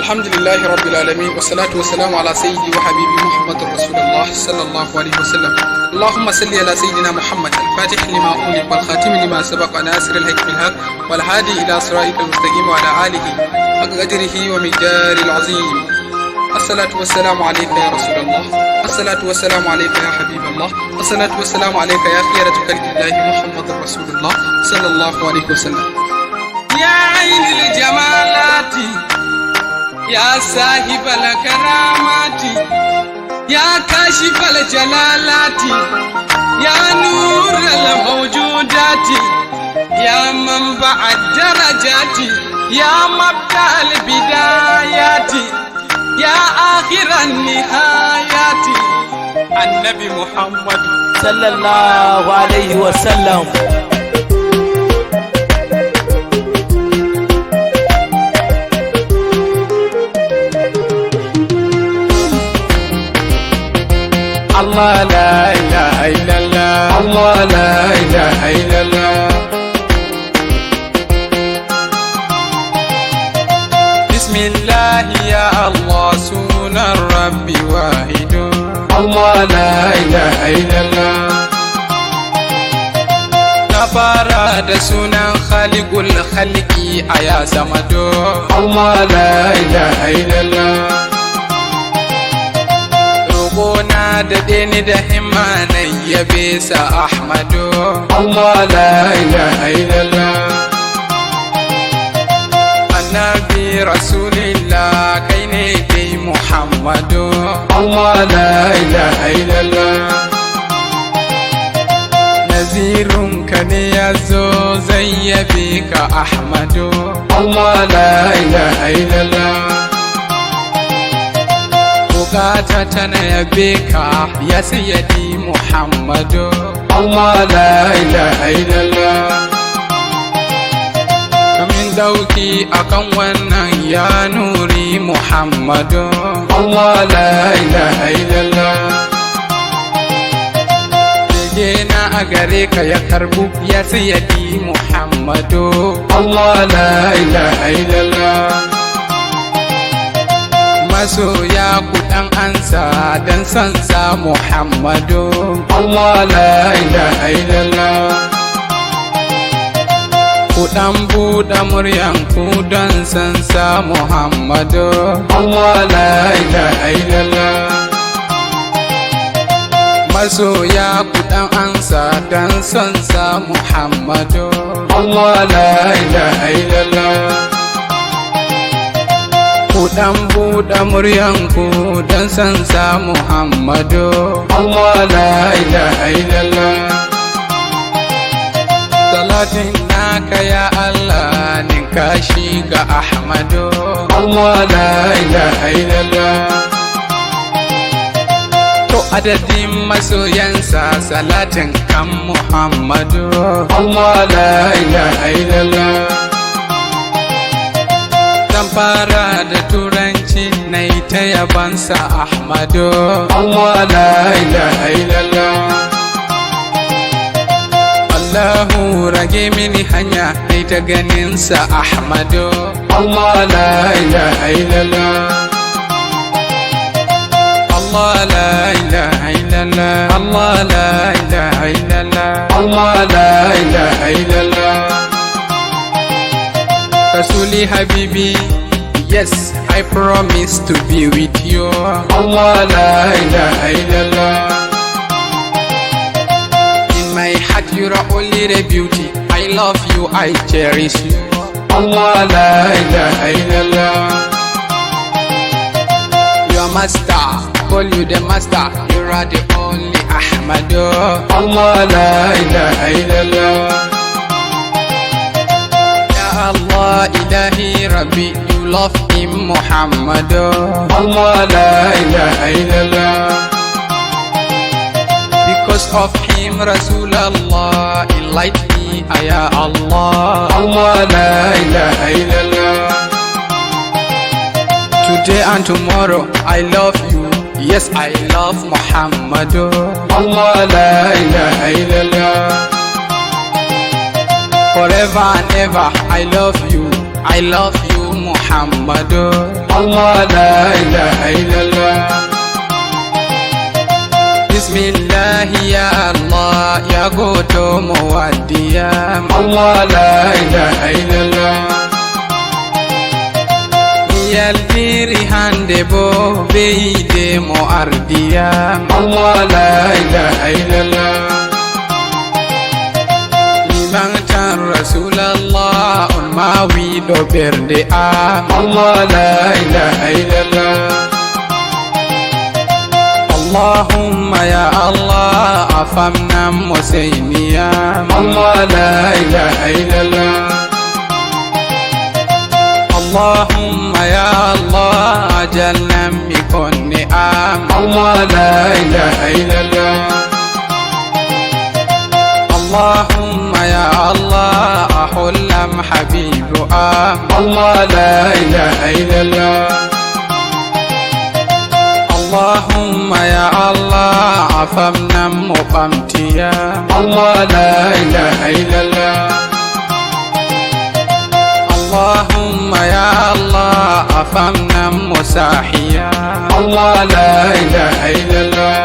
الحمد لله رب العالمين، والصلاة والسلام على سيدي وحبيبي محمد رسول الله صلى الله عليه وسلم. اللهم صل على سيدنا محمد الفاتح لما أغلق والخاتم لما سبق ناصر الحق بالحق والهادي إلى صراطك المستقيم وعلى آله حق قدره ومقداره العظيم. الصلاة والسلام عليك يا رسول الله، الصلاة والسلام عليك يا حبيب الله، الصلاة والسلام عليك يا خيرة خلق الله محمد رسول الله صلى الله عليه وسلم. يا عين الجمالات يا صاحب الكرامات يا كاشف الجلالات يا نور الموجودات يا منبع الدرجات يا مبدأ البدايات يا آخر النهايات النبي محمد صلى الله عليه وسلم. الله لا إله إلا الله، الله لا إله إلا الله. بسم الله يا الله سون الرب واحد، الله لا إله إلا الله. نبارة سون خالق الخلق أيا سمد، الله لا إله إلا الله. Gona da deni da himma na yabe sa Ahmadu, Allah la ilaha illallah. Annabi Rasulillah kai ne dai Muhammadu, Allah la ilaha illallah. Nazirun ka ne yazo zai yabe ka Ahmadu, Allah la ilaha illallah. Bukata tana yabe ka ya sayyidi Muhammadu, Allah la ilaha illallah. Kamin dauki akan wannan ya nuri Muhammadu, Allah la ilaha illallah. Bege na a gare ka ya karbu ya sayyidi Muhammadu, Allah la ilaha illallah. Masoya ku dan ansa dan san sa Muhammadu, Allah la ilaha illallah. Ku dan buɗe muryan ku dan san sa Muhammadu, Allah la ilaha illallah. Masoya ku dan ansa dan san sa Muhammadu, Allah la ilaha illallah. Ku dan buɗe muryanku don san sa Muhammadu, Allah la ilaha illallah. Salatin naka ya Allah ninka shi ga Ahmadu, Allah la ilaha illallah. To adadin masoyansa salatin kan Muhammadu, Allah la ilaha illallah. Zan fara da turanci na ta yabansa Ahmadu, Allah la ilaha illallah. Allahu rage mini hanya na ta ganinsa Ahmadu, Allah la ilaha illallah. Allah la ilaha illallah, Allah la ilaha illallah, Allah la ilaha illallah. Rasuli Habibi, yes, I promise to be with you, Allah la ilaha illallah. In my heart you're only the beauty, I love you, I cherish you, Allah la ilaha illallah. Your master, call you the master, you are the only Ahmadu, Allah la ilaha illallah. Allah ilahi Rabbi, you love him Muhammadu, Allah la ilaha illallah. Because of him Rasulallah enlighten me, ya Allah, Allah la ilaha illallah. Today and tomorrow I love you, yes I love Muhammadu, Allah la ilaha illallah. Forever and ever I love you, I love you Muhammadu, الله لا إله إلا الله. بسم الله يا الله يا قوتو موديا الله لا إله إلا الله. يا البيري هاندبو بيدي مؤرديا الله لا إله إلا الله. لمن كان رسول الله الماوي دو بردي الله لا إله إلا الله. اللهم يا الله أفهمنا مسينيا الله لا إله إلا الله. اللهم يا الله أجلنا بكل نعم الله لا إله إلا الله. اللهم يا الله أحلم حبيب الله لا إله إلا الله. اللهم يا الله أفهمنا مقامتيا الله لا إله إلا الله. اللهم يا الله أفهمنا مساحيا الله لا إله إلا الله.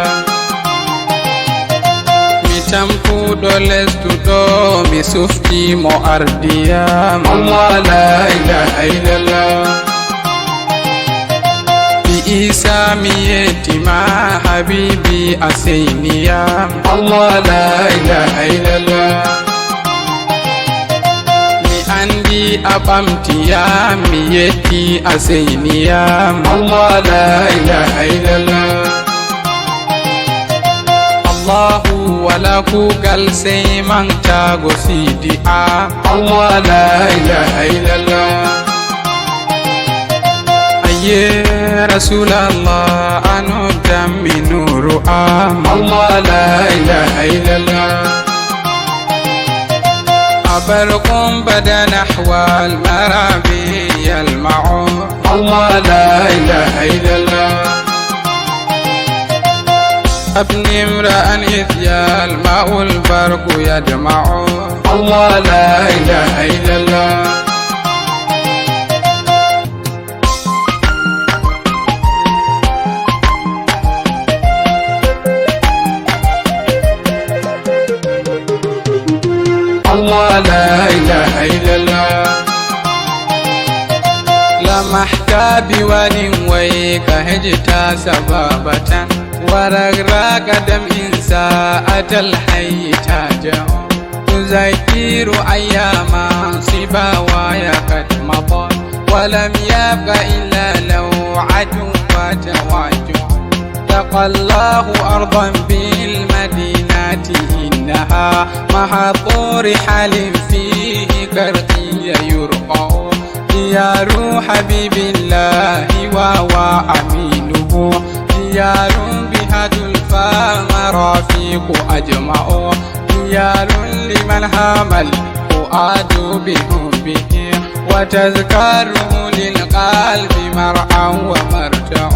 ميتامكو دولس تودو مسوفتي مؤرديا الله لا إله إلا الله. Isa miyeti ma habibi asiniya Allah la ilaha illallah. Mi andi abamtiya miyeti asiniya Allah la ilaha illallah. Allahu walaku galsey man tago sidi Allah la ilaha illallah. يا رسول الله أنا دمي نور الله لا إله إلا الله. أبركم بدا نحو المرابي يلمع الله لا إله إلا الله. ابني امرأ إذ يلمع البرق يدمع الله لا إله إلا الله. الله لا إله إلا الله. لمحكا بوان ويك هجتا سبابة ورغراق دم إنساءة الحي تاجع تذكر أياما صبا ويا قد مضت ولم يبق إلا لوعة وتواجع. تقى الله أرضا بالمدينة إنها محطور حال فيه كرقي يرقى. ديار حبيب الله وهو أمينه ديار بها تلفى مرافيق أجمع. ديار لمن هام الفؤاد بحبه وتذكاره للقلب مرعى ومرجع.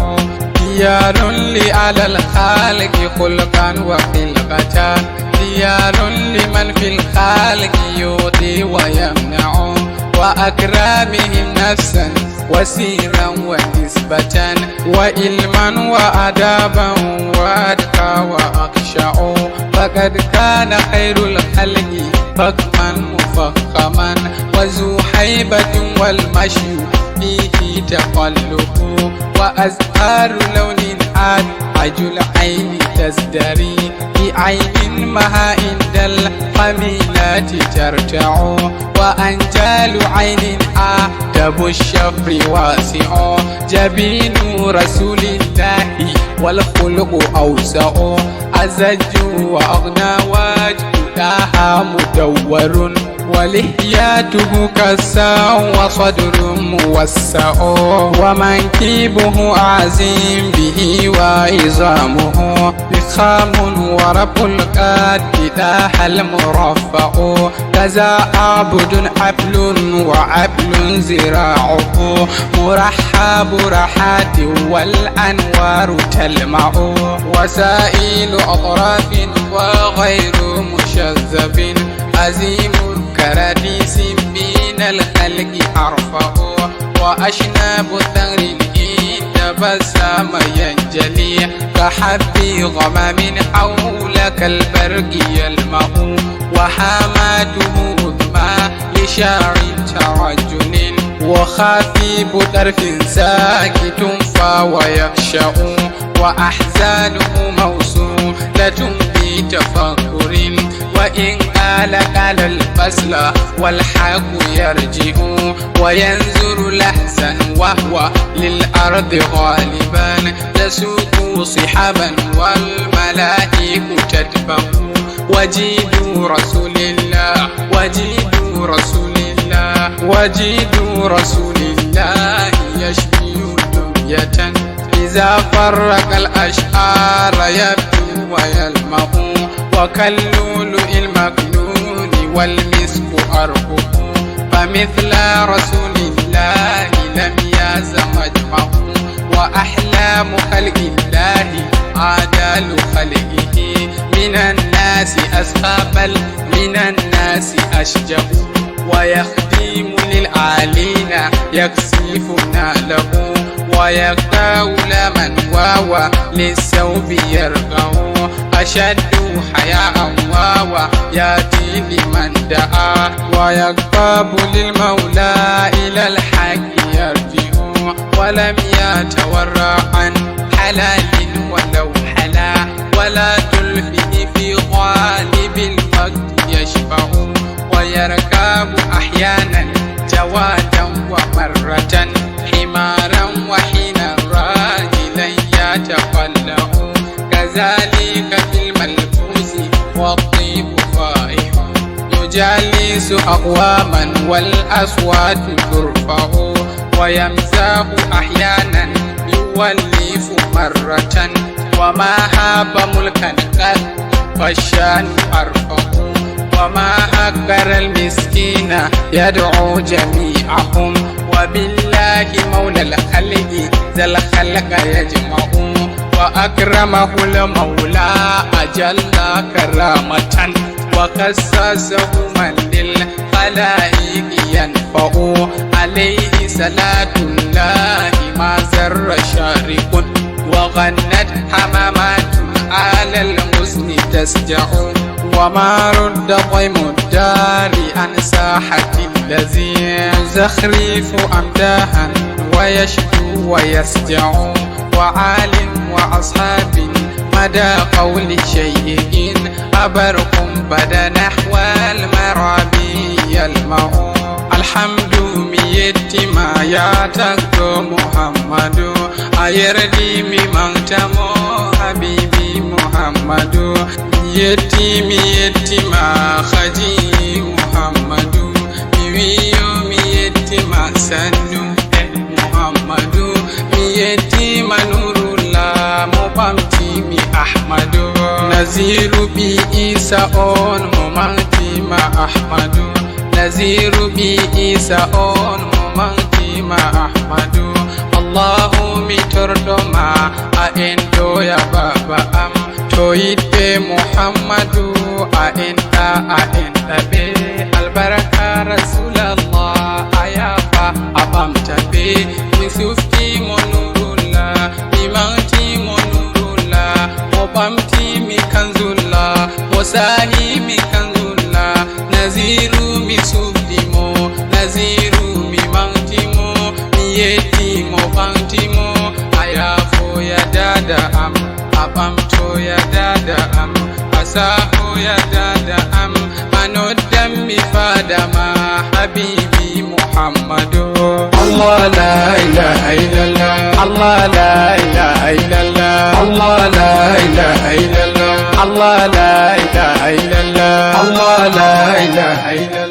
ديار لعلى الخالق خلقا وخلقة. ديار لمن في الخالق يعطي ويمنع. وأكرامهم نفسا وسيرا ونسبة وإلما وأدابا وأتقى وأخشع. فقد كان خير الخلق فخما مفخما وذو هيبة والمشي فيه تقلق. وأزهار لون أدعج العين تزدري بعين مها عند الحميلات ترتع. وأنجال عين أدب الشفر واسع. جبين رسول الله والخلق أوسع. أزج وأغنى وجهها مدور ولحياته كسا وصدر موسع. ومنكبه عظيم به وعظامه فخام ورب القد داح المرفع. كذا عبد عبل وعبل زراعه مرحب رحات والأنوار تلمع. وسائل أطراف وغير مشذب عزيم كرديس بين الخلق أرفع. وأشناب الثغر تبسم ينجلي كحب غمام حولك البرق يلمع وحماته أذمى لشاع ترجل وخفيف طرف ساكت فهو يخشع وأحزانه موصولة بتفكر وإن قال الفصل والحق يرجع وينظر لحظا وهو للأرض غالبا تسوق صحابا والملائكة تتبع وجيد رسول الله وجيد رسول الله وجيد رسول الله يشفي دمية إذا فرق الأشعار يبدو ويلمع وكاللؤلؤ المكنون والمسك أرفق فمثل رسول الله لم يزم مجمع وأحلام خلق الله عدال خلقه من الناس أسخى من الناس أشجع ويخدم للعالين يكسفنا له ويقتول من واوى للثوب يرقع أشد حياء واوى يأتي لمن دعا ويقطب للمولى إلى الحق يرجع ولم يتورع عن حلال ولو حلا ولا تلفه في غالب الوقت يشبع ويركب أحيانا جوادا ومرة حمارا وحينا راجلا يتقلع كذلك في الملبوس والطيب فائح يجالس أقواما والأصوات ترفع ويمزح أحيانا يولف مرة وما هاب ملكا قد فالشان أرفع وما هكر المسكين يدعو جميعهم وبالله مولى الخلق ذا الخلق يجمع وأكرمه المولى أجل كرامة وكسسه من للخلائق ينفع عليه صلاة الله ما زر شارق وغنت حمامات على الحسن تسجع وما رد ضيم الدار عن ساحة الذي زخرف أمداها ويشكو ويسجع وعال وأصحاب مدى قول شيء أبركم بدا نحو المرابي يلمع الحمد ميت ما ياتك محمد أيردي ممتمو حبيبي محمد ميت ما خجي محمد ميت ما سنو محمد ميت ما نور الله مبامتي مي أحمد نزير بي إيسا أون ممانتي ما أحمد نزير بي إيسا أون ممانتي ما أحمد الله ميتردو ما أنتو يا بابا أم تويت محمد أنت بي البركة رسول الله أيابا أبامت بي من سفتي منور الله بمانتي منور الله وبامتي مكنز الله وساهي مكنز الله نزير مسفتي مو نزير ممانتي مو ميتي مو بانتي مو أيافو يا دادا أم أبامتو يا دادا أم أساهو يا دادا أم أنو الدم فادما حبيبي محمد الله لا إله إلا الله الله لا إله إلا الله الله لا إله إلا الله الله لا إله إلا الله الله لا إله إلا الله